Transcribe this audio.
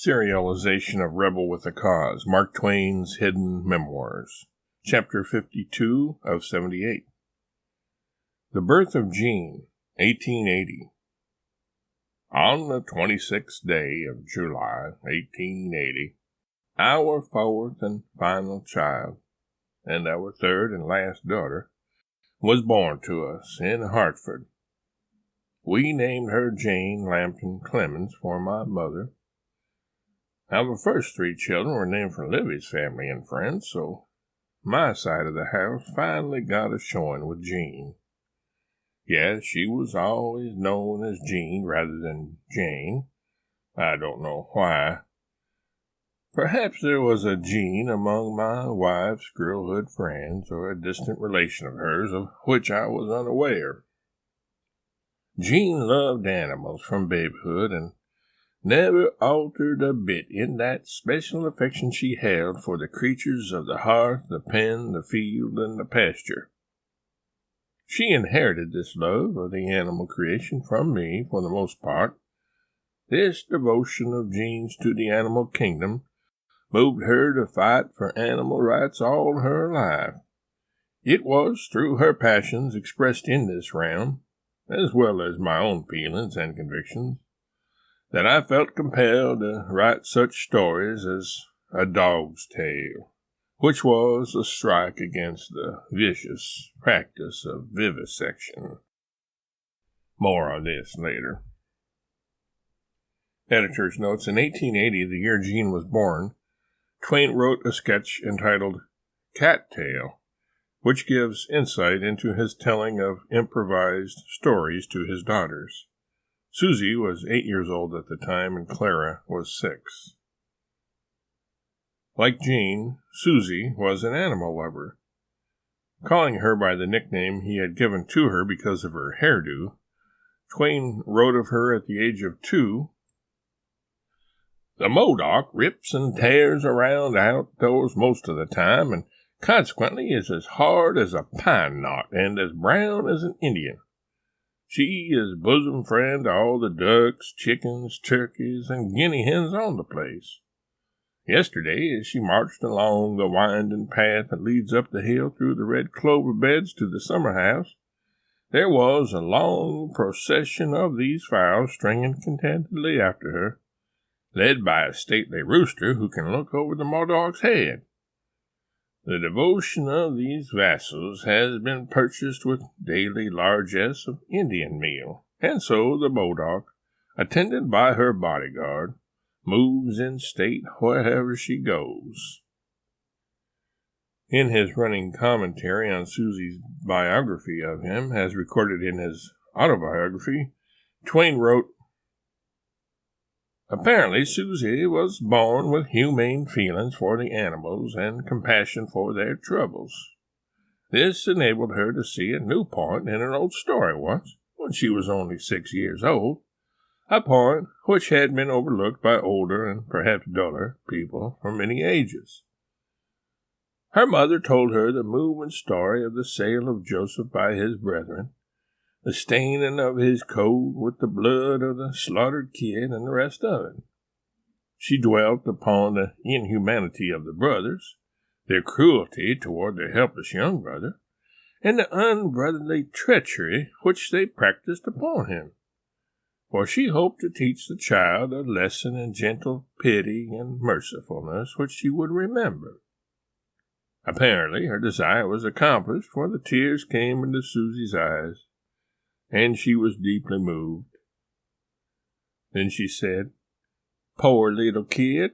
Serialization of Rebel with a Cause, Mark Twain's Hidden Memoirs, Chapter 52 of 78. The Birth of Jean, 1880. On the 26th day of July, 1880, our fourth and final child, and our third and last daughter, was born to us in Hartford. We named her Jane Lambton Clemens for my mother. Our first three children were named for Livy's family and friends, so my side of the house finally got a showing with Jean. Yes, she was always known as Jean rather than Jane. I don't know why. Perhaps there was a Jean among my wife's girlhood friends, or a distant relation of hers of which I was unaware. Jean loved animals from babyhood and never altered a bit in that special affection she held for the creatures of the hearth, the pen, the field, and the pasture. She inherited this love of the animal creation from me for the most part. This devotion of Jean's to the animal kingdom moved her to fight for animal rights all her life. It was through her passions expressed in this realm, as well as my own feelings and convictions, that I felt compelled to write such stories as A Dog's Tale, which was a strike against the vicious practice of vivisection. More on this later. Editor's notes: in 1880, the year Jean was born, Twain wrote a sketch entitled Cat Tale, which gives insight into his telling of improvised stories to his daughters. Susie was 8 years old at the time, and Clara was 6. Like Jean, Susie was an animal lover. Calling her by the nickname he had given to her because of her hairdo, Twain wrote of her at the age of 2, "The Modoc rips and tears around outdoors most of the time, and consequently is as hard as a pine knot and as brown as an Indian. She is bosom friend to all the ducks, chickens, turkeys, and guinea hens on the place. Yesterday, as she marched along the winding path that leads up the hill through the red clover beds to the summer house, there was a long procession of these fowls stringing contentedly after her, led by a stately rooster who can look over the Modoc's head. The devotion of these vassals has been purchased with daily largesse of Indian meal, and so the Modoc, attended by her bodyguard, moves in state wherever she goes." In his running commentary on Susie's biography of him, as recorded in his autobiography, Twain wrote, "Apparently Susie was born with humane feelings for the animals and compassion for their troubles. This enabled her to see a new point in an old story once, when she was only 6 years old, a point which had been overlooked by older and perhaps duller people for many ages. Her mother told her the moving story of the sale of Joseph by his brethren, the staining of his coat with the blood of the slaughtered kid, and the rest of it. She dwelt upon the inhumanity of the brothers, their cruelty toward their helpless young brother, and the unbrotherly treachery which they practiced upon him, for she hoped to teach the child a lesson in gentle pity and mercifulness which she would remember. Apparently her desire was accomplished, for the tears came into Susie's eyes, and she was deeply moved. Then she said, 'Poor little kid,